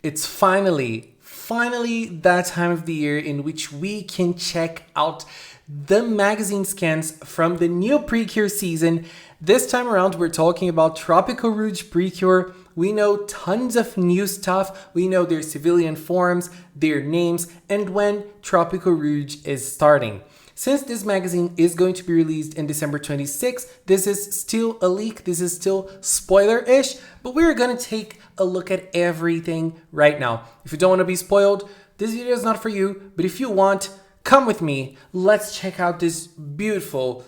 it's finally that time of the year in which we can check out the magazine scans from the new Precure season. This time around, we're talking about Tropical-Rouge Precure. We know tons of new stuff. We know their civilian forms, their names, and when Tropical-Rouge is starting. Since this magazine is going to be released in December 26th, this is still a leak, this is still spoiler-ish, but we're gonna take a look at everything right now. If you don't want to be spoiled, this video is not for you, but if you want, come with me. Let's check out this beautiful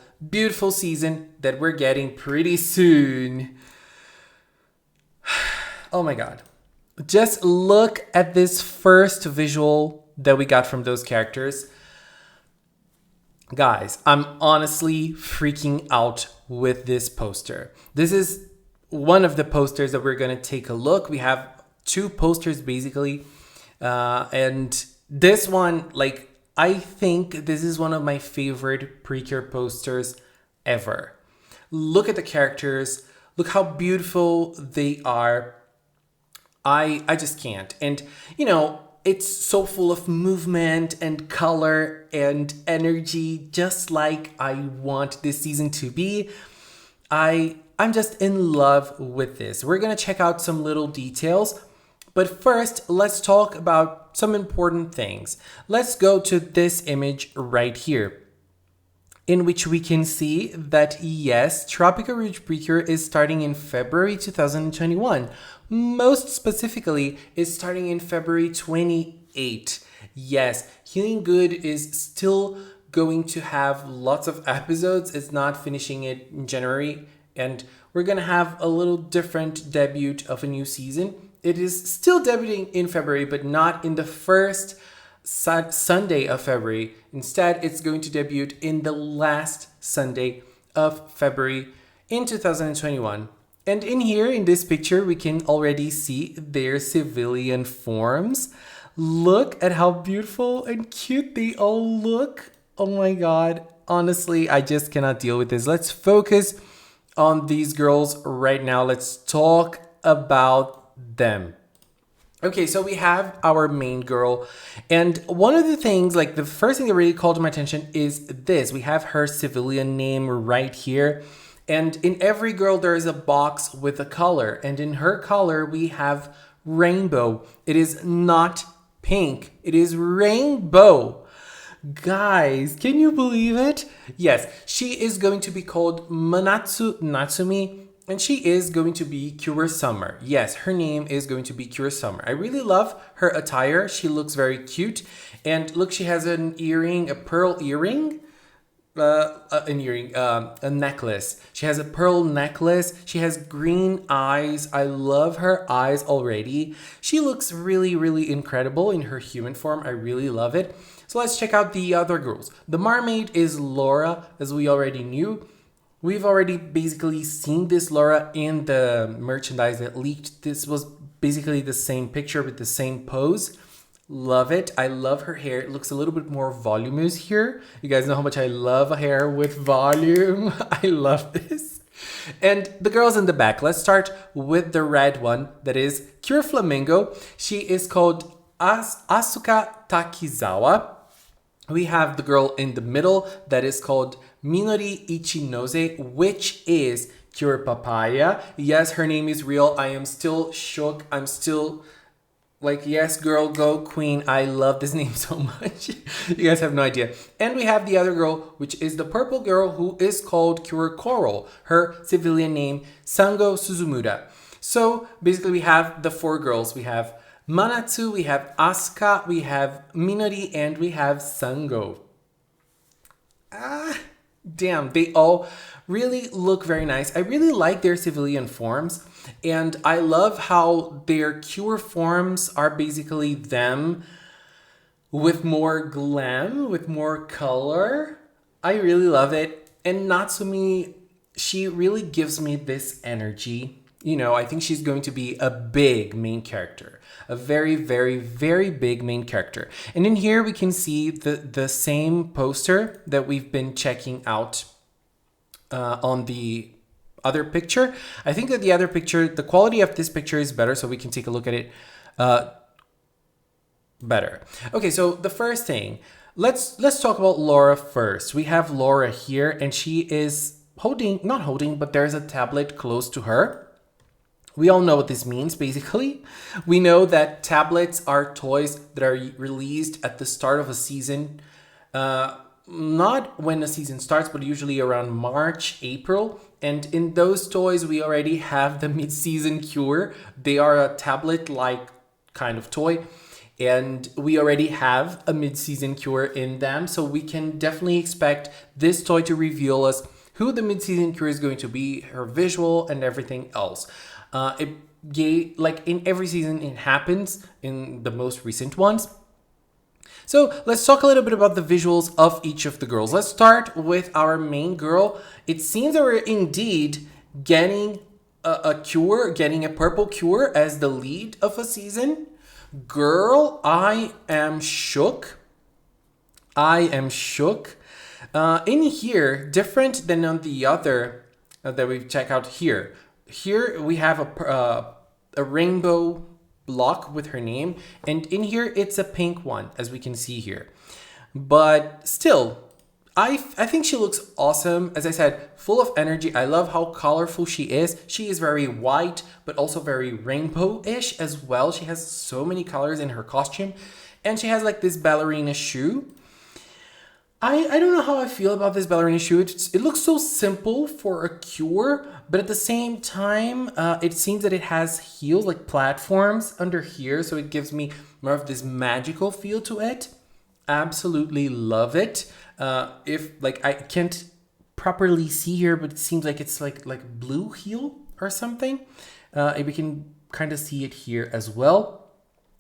season that we're getting pretty soon. Oh my god. Just look at this first visual that we got from those characters. Guys, I'm honestly freaking out with this poster. This is one of the posters that we're going to take a look. We have two posters basically. And this one, like, I think this is one of my favorite Precure posters ever. Look at the characters. Look how beautiful they are. I just can't. And, you know, it's so full of movement and color and energy, just like I want this season to be. I'm just in love with this. We're going to check out some little details. But first, let's talk about some important things. Let's go to this image right here, in which we can see that, yes, Tropical-Rouge Precure is starting in February 2021. Most specifically, is starting in February 28. Yes, Healing Good is still going to have lots of episodes. It's not finishing it in January. And we're going to have a little different debut of a new season. It is still debuting in February, but not in the first Sunday of February. Instead, it's going to debut in the last Sunday of February in 2021. And in here, in this picture, we can already see their civilian forms. Look at how beautiful and cute they all look. Oh my god. Honestly, I just cannot deal with this. Let's focus on these girls right now. Let's talk about them. Okay, so we have our main girl, and one of the things, like the first thing that really called my attention is this. We have her civilian name right here, and in every girl there is a box with a color, and in her color we have rainbow. It is not pink, it is rainbow. Guys, can you believe it? Yes, she is going to be called Manatsu Natsumi, and she is going to be Cure Summer. Yes, her name is going to be Cure Summer. I really love her attire. She looks very cute. And look, she has an earring, a pearl earring. A necklace. She has a pearl necklace. She has green eyes. I love her eyes already. She looks really incredible in her human form. I really love it. So let's check out the other girls. The mermaid is Laura, as we already knew. We've already basically seen this Laura in the merchandise that leaked. This was basically the same picture with the same pose. Love it. I love her hair. It looks a little bit more voluminous here. You guys know how much I love a hair with volume. I love this. And the girls in the back. Let's start with the red one. That is Cure Flamingo. She is called Asuka Takizawa. We have the girl in the middle that is called Minori Ichinose, which is Cure Papaya. Yes, her name is real. I am still shook. I'm still like, yes, girl, go queen. I love this name so much. You guys have no idea. And we have the other girl, which is the purple girl, who is called Cure Coral. Her civilian name, Sango Suzumura. So basically we have the four girls. We have Manatsu, we have Asuka, we have Minori, and we have Sango. Damn, they all really look very nice. I really like their civilian forms, and I love how their Cure forms are basically them with more glam, with more color. I really love it. And Natsumi, she really gives me this energy. You know, I think she's going to be a big main character. A very big main character. And in here we can see the same poster that we've been checking out on the other picture. I think that the other picture, the quality of this picture is better, so we can take a look at it better. Okay, so the first thing, let's talk about Laura first. We have Laura here, and she is not holding, but there's a tablet close to her. We all know what this means, basically. We know that tablets are toys that are released at the start of a season. Not when a season starts, but usually around March, April. And in those toys, we already have the mid-season cure. They are a tablet-like kind of toy. And we already have a mid-season cure in them. So we can definitely expect this toy to reveal us who the mid-season cure is going to be, her visual, and everything else. Like in every season, it happens in the most recent ones. So let's talk a little bit about the visuals of each of the girls. Let's start with our main girl. It seems that we're indeed getting a cure, getting a purple cure as the lead of a season. Girl, I am shook. I am shook. In here, different than on the other that we check out here. Here we have a rainbow block with her name, and in here it's a pink one, as we can see here. But still, I think she looks awesome. As I said, full of energy. I love how colorful she is. She is very white, but also very rainbow-ish as well. She has so many colors in her costume, and she has like this ballerina shoe. I don't know how I feel about this ballerina shoe. It looks so simple for a cure, but at the same time, it seems that it has heels, like platforms under here, so it gives me more of this magical feel to it. Absolutely love it. If like I can't properly see here, but it seems like it's like blue heel or something. And we can kind of see it here as well.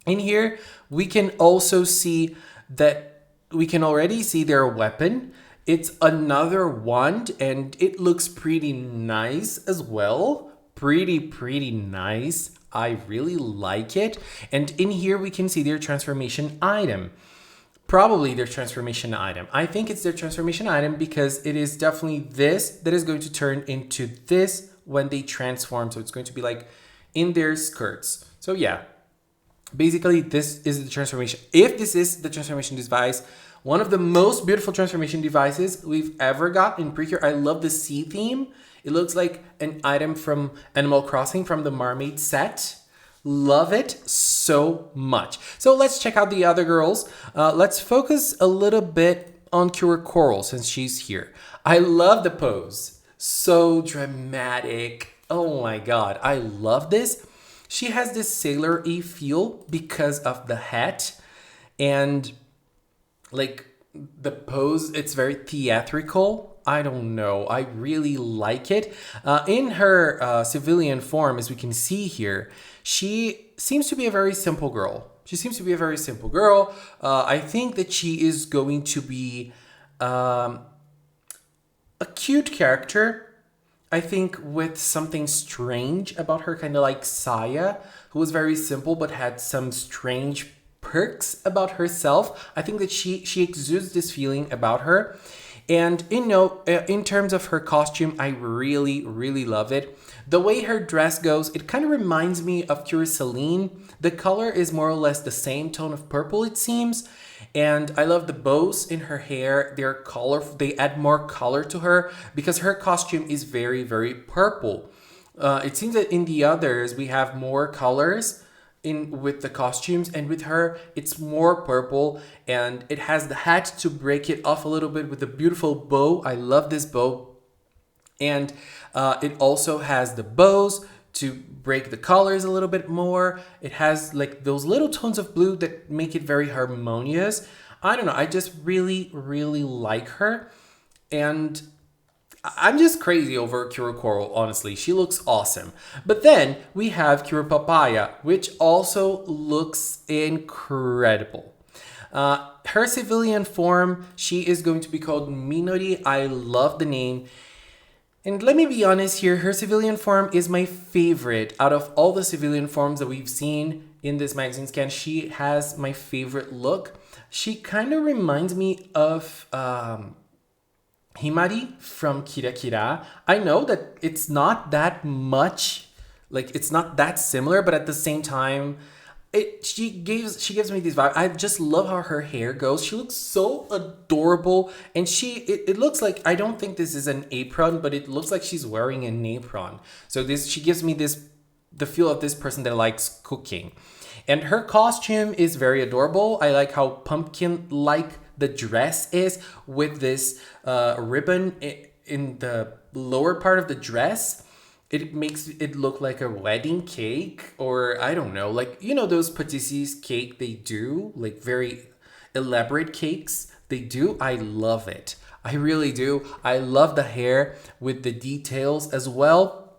In here, we can also see that we can already see their weapon. It's another wand, and it looks pretty nice as well. Pretty nice. I really like it. And in here, we can see their transformation item. Probably their transformation item. I think it's their transformation item because it is definitely this that is going to turn into this when they transform. So it's going to be like in their skirts. So yeah. Basically, this is the transformation. If this is the transformation device, one of the most beautiful transformation devices we've ever got in Precure. I love the sea theme. It looks like an item from Animal Crossing from the Mermaid set. Love it so much. So let's check out the other girls. Let's focus a little bit on Cure Coral since she's here. I love the pose. So dramatic. Oh my God, I love this. She has this sailor-y feel because of the hat, and like the pose, it's very theatrical. I don't know. I really like it. In her civilian form, as we can see here, she seems to be a very simple girl. I think that she is going to be a cute character. I think with something strange about her, kind of like Saya, who was very simple but had some strange perks about herself. I think that she exudes this feeling about her. And in terms of her costume, I really love it. The way her dress goes, it kind of reminds me of Cure Celine. The color is more or less the same tone of purple, it seems. And I love the bows in her hair. They're colorful. They add more color to her because her costume is very purple. It seems that in the others we have more colors with the costumes, and with her it's more purple, and it has the hat to break it off a little bit with a beautiful bow. I love this bow. And it also has the bows to break the colors a little bit more. It has like those little tones of blue that make it very harmonious. I don't know. I just really like her. And I'm just crazy over Cure Coral, honestly. She looks awesome. But then we have Cure Papaya, which also looks incredible. Her civilian form, she is going to be called Minori. I love the name. And let me be honest here, her civilian form is my favorite. Out of all the civilian forms that we've seen in this magazine scan, she has my favorite look. She kind of reminds me of Himari from Kira Kira. I know that it's not that much, like it's not that similar, but at the same time, She gives me this vibe. I just love how her hair goes. She looks so adorable, and it looks like, I don't think this is an apron, but it looks like she's wearing an apron. So she gives me the feel of this person that likes cooking. And her costume is very adorable. I like how pumpkin like the dress is, with this ribbon in the lower part of the dress. It makes it look like a wedding cake, or I don't know, like, you know, those patisseries cake they do, like very elaborate cakes they do. I love it. I really do. I love the hair with the details as well.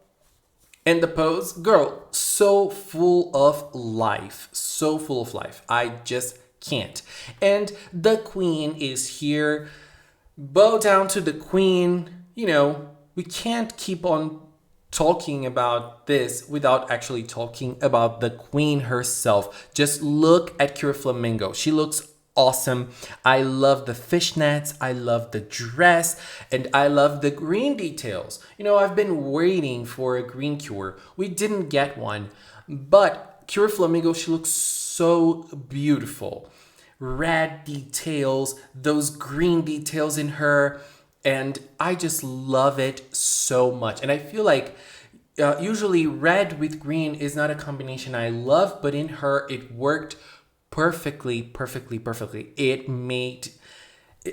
And the pose, girl, so full of life. So full of life. I just can't. And the queen is here. Bow down to the queen. You know, we can't keep on talking about this without actually talking about the queen herself. Just look at Cure Flamingo. She looks awesome. I love the fishnets, I love the dress, and I love the green details. You know, I've been waiting for a green Cure. We didn't get one, but Cure Flamingo, she looks so beautiful. Red details, those green details in her, and I just love it so much. And I feel like usually red with green is not a combination I love, but in her it worked perfectly. It made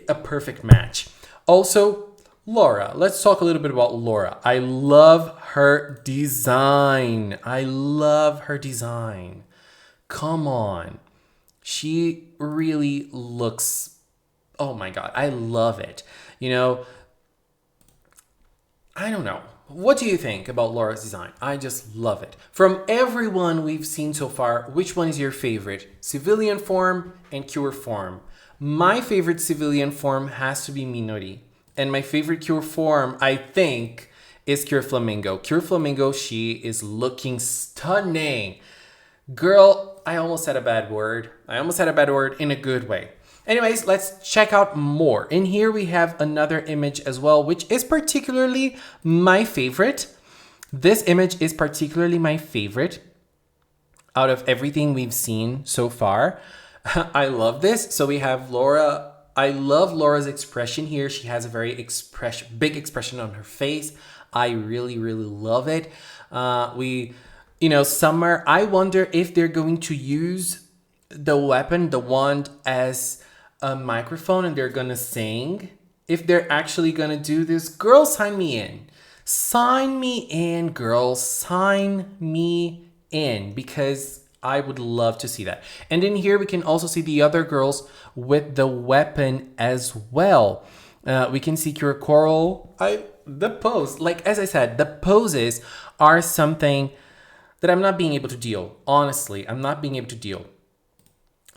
a perfect match. Also, Laura. Let's talk a little bit about Laura. I love her design. Come on. She really looks, oh my God, I love it. You know, I don't know. What do you think about Laura's design? I just love it. From everyone we've seen so far, which one is your favorite? Civilian form and Cure form. My favorite civilian form has to be Minori. And my favorite Cure form, I think, is Cure Flamingo. Cure Flamingo, she is looking stunning. Girl, I almost said a bad word. In a good way. Anyways, let's check out more. In here we have another image as well, which is particularly my favorite. This image is particularly my favorite out of everything we've seen so far. I love this. So we have Laura. I love Laura's expression here. She has a very big expression on her face. I really love it. Summer, I wonder if they're going to use the weapon, the wand, as a microphone and they're gonna sing. If they're actually gonna do this, girls, sign me in. Sign me in, girls. Sign me in, because I would love to see that. And in here we can also see the other girls with the weapon as well. We can see Cure Coral. The pose, like as I said, the poses are something that I'm not being able to deal. Honestly, I'm not being able to deal.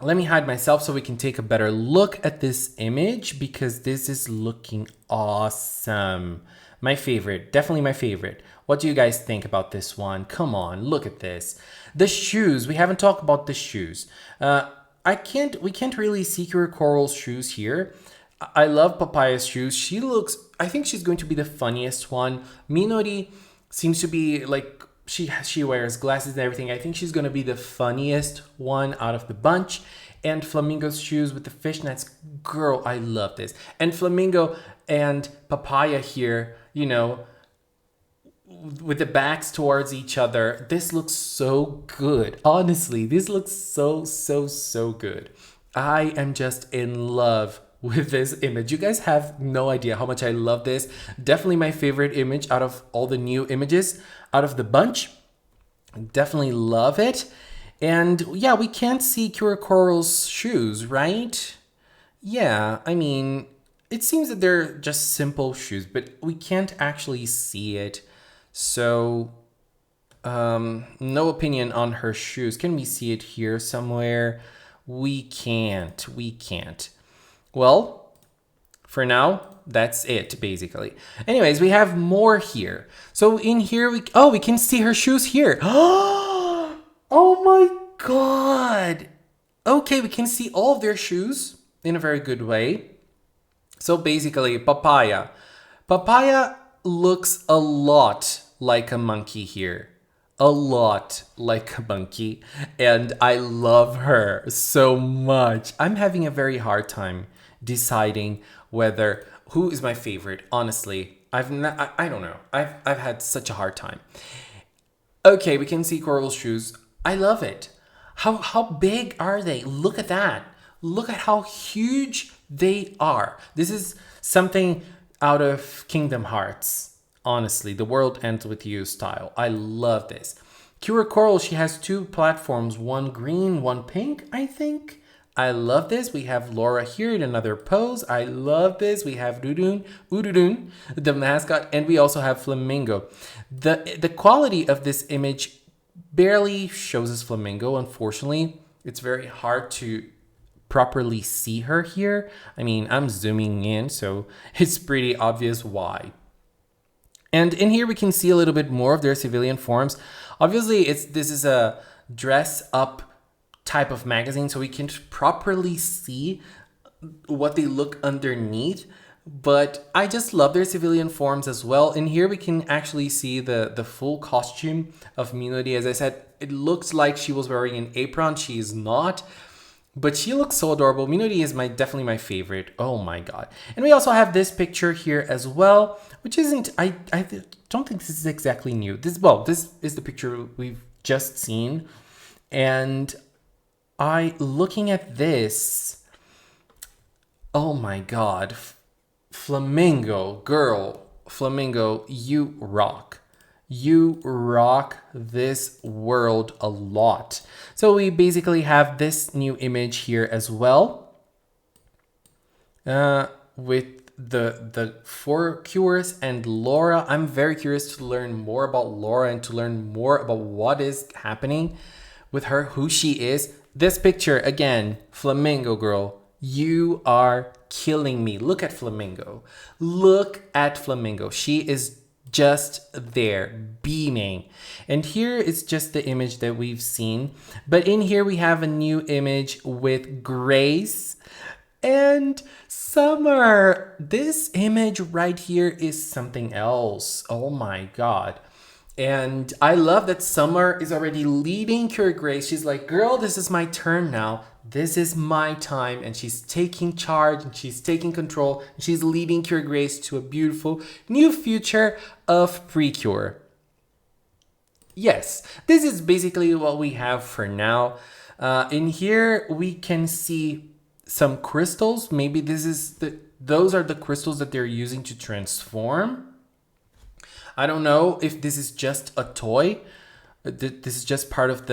Let me hide myself so we can take a better look at this image, because this is looking awesome. My favorite, definitely my favorite. What do you guys think about this one? Come on, look at this. The shoes, we haven't talked about the shoes. We can't really see Cure Coral's shoes here. I love Papaya's shoes. I think she's going to be the funniest one. Minori seems to be like, she wears glasses and everything. I think she's going to be the funniest one out of the bunch. And Flamingo's shoes with the fishnets. Girl, I love this. And Flamingo and Papaya here, you know, with the backs towards each other. This looks so good. Honestly, this looks so good. I am just in love with this image. You guys have no idea how much I love this. Definitely my favorite image out of all the new images out of the bunch. Definitely love it. And yeah, we can't see Cure Coral's shoes, right? Yeah, I mean, it seems that they're just simple shoes, but we can't actually see it. So, no opinion on her shoes. Can we see it here somewhere? We can't. Well, for now, that's it, basically. Anyways, we have more here. So in here, we can see her shoes here. Oh my God. Okay, we can see all of their shoes in a very good way. So basically, Papaya looks a lot like a monkey here. a lot like a monkey, and I love her so much. I'm having a very hard time deciding whether who is my favorite. Honestly, I don't know. I've had such a hard time. Okay, we can see Coral shoes. I love it. How big are they? Look at that. Look at how huge they are. This is something out of Kingdom Hearts. Honestly, the world ends with you style. I love this. Cure Coral, she has two platforms, one green, one pink, I think. I love this. We have Laura here in another pose. I love this. We have Ududun, the mascot, and we also have Flamingo. The quality of this image barely shows us Flamingo, unfortunately. It's very hard to properly see her here. I mean, I'm zooming in, so it's pretty obvious why. And in here we can see a little bit more of their civilian forms. Obviously, this is a dress up type of magazine, so we can properly see what they look underneath. But I just love their civilian forms as well. In here we can actually see the full costume of Minori. As I said, it looks like she was wearing an apron. She is not, but she looks so adorable. Minori is definitely my favorite. Oh my god. And we also have this picture here as well, which isn't, I don't think this is exactly new. This is the picture we've just seen. And looking at this, oh my god, Flamingo, girl, Flamingo, you rock. You rock this world a lot. So we basically have this new image here as well, with the four cures and Laura. I'm very curious to learn more about Laura and to learn more about what is happening with her, who she is. This picture, again, Flamingo girl, you are killing me. Look at Flamingo. Look at Flamingo. She is just there, beaming. And here is just the image that we've seen. But in here we have a new image with Grace and Summer. This image right here is something else. Oh my god. And I love that Summer is already leading Cure Grace. She's like, girl, this is my turn now. This is my time. And she's taking charge and she's taking control. And she's leading Cure Grace to a beautiful new future of Precure. Yes, this is basically what we have for now. In here, we can see some crystals. Maybe those are the crystals that they're using to transform. I don't know if this is just a toy. This is just part of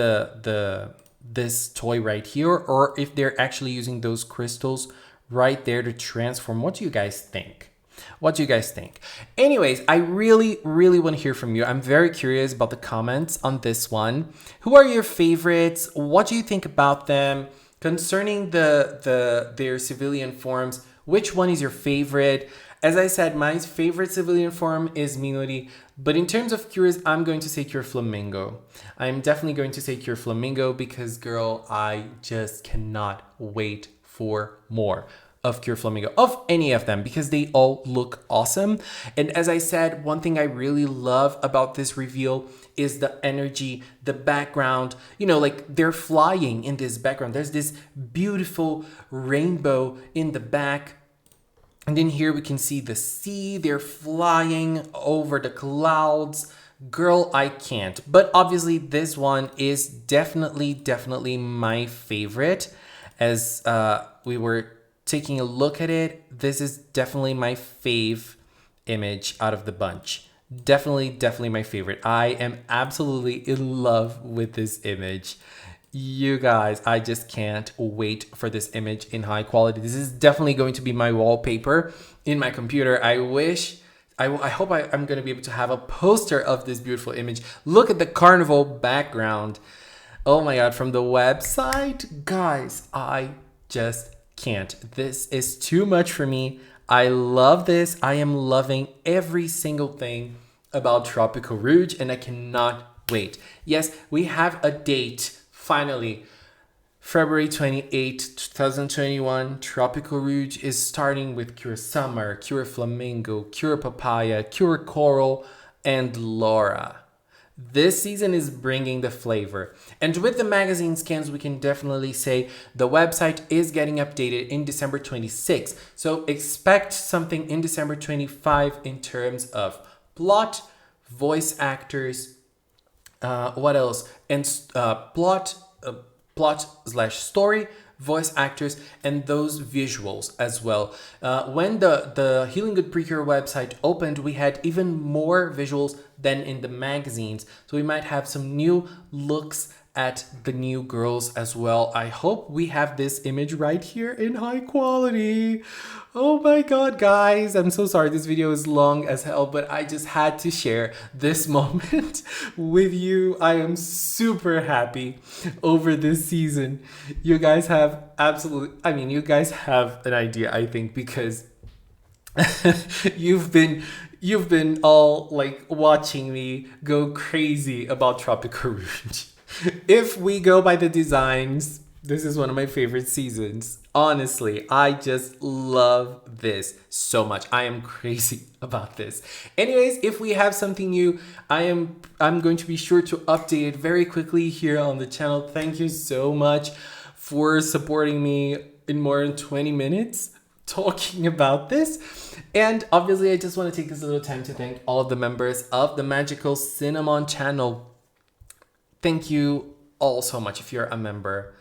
this toy right here, or if they're actually using those crystals right there to transform. What do you guys think? What do you guys think? Anyways, I really, really want to hear from you. I'm very curious about the comments on this one. Who are your favorites? What do you think about them? Concerning their civilian forms, which one is your favorite? As I said, my favorite civilian form is Minori, but in terms of cures, I'm going to say Cure Flamingo. I'm definitely going to say Cure Flamingo because, girl, I just cannot wait for more of Cure Flamingo, of any of them, because they all look awesome. And as I said, one thing I really love about this reveal is the energy, the background, you know, like they're flying in this background. There's this beautiful rainbow in the back. And in here we can see the sea. They're flying over the clouds. Girl, I can't. But obviously this one is definitely my favorite. As we were taking a look at it, this is definitely my fave image out of the bunch. Definitely my favorite. I am absolutely in love with this image. You guys, I just can't wait for this image in high quality. This is definitely going to be my wallpaper in my computer. I hope I'm going to be able to have a poster of this beautiful image. Look at the carnival background. Oh my god, from the website. Guys, I just can't. This is too much for me. I love this. I am loving every single thing about Tropical-Rouge and I cannot wait. Yes, we have a date. Finally, February 28, 2021, Tropical-Rouge is starting with Cure Summer, Cure Flamingo, Cure Papaya, Cure Coral, and Laura. This season is bringing the flavor. And with the magazine scans, we can definitely say the website is getting updated in December 26th. So expect something in December 25 in terms of plot, voice actors, what else? And plot/story, voice actors, and those visuals as well. When the Healing Good Precure website opened, we had even more visuals than in the magazines. So we might have some new looks at the new girls as well. I hope we have this image right here in high quality. Oh my god, guys, I'm so sorry this video is long as hell, but I just had to share this moment with you. I am super happy over this season. You guys have you guys have an idea, I think, because you've been all like watching me go crazy about Tropical-Rouge. If we go by the designs, this is one of my favorite seasons. Honestly, I just love this so much. I am crazy about this. Anyways, if we have something new, I'm going to be sure to update it very quickly here on the channel. Thank you so much for supporting me in more than 20 minutes talking about this. And obviously, I just want to take this little time to thank all of the members of the Magical Cinnamon channel. Thank you all so much. If you're a member,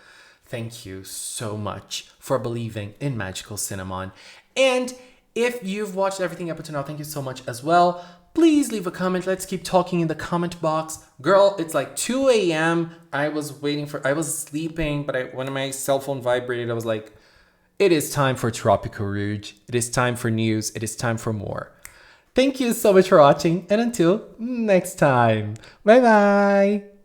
thank you so much for believing in Magical Cinnamon. And if you've watched everything up until now, thank you so much as well. Please leave a comment. Let's keep talking in the comment box. Girl, it's like 2 a.m. I was sleeping, but when my cell phone vibrated, I was like, it is time for Tropical-Rouge. It is time for news. It is time for more. Thank you so much for watching, and until next time. Bye bye.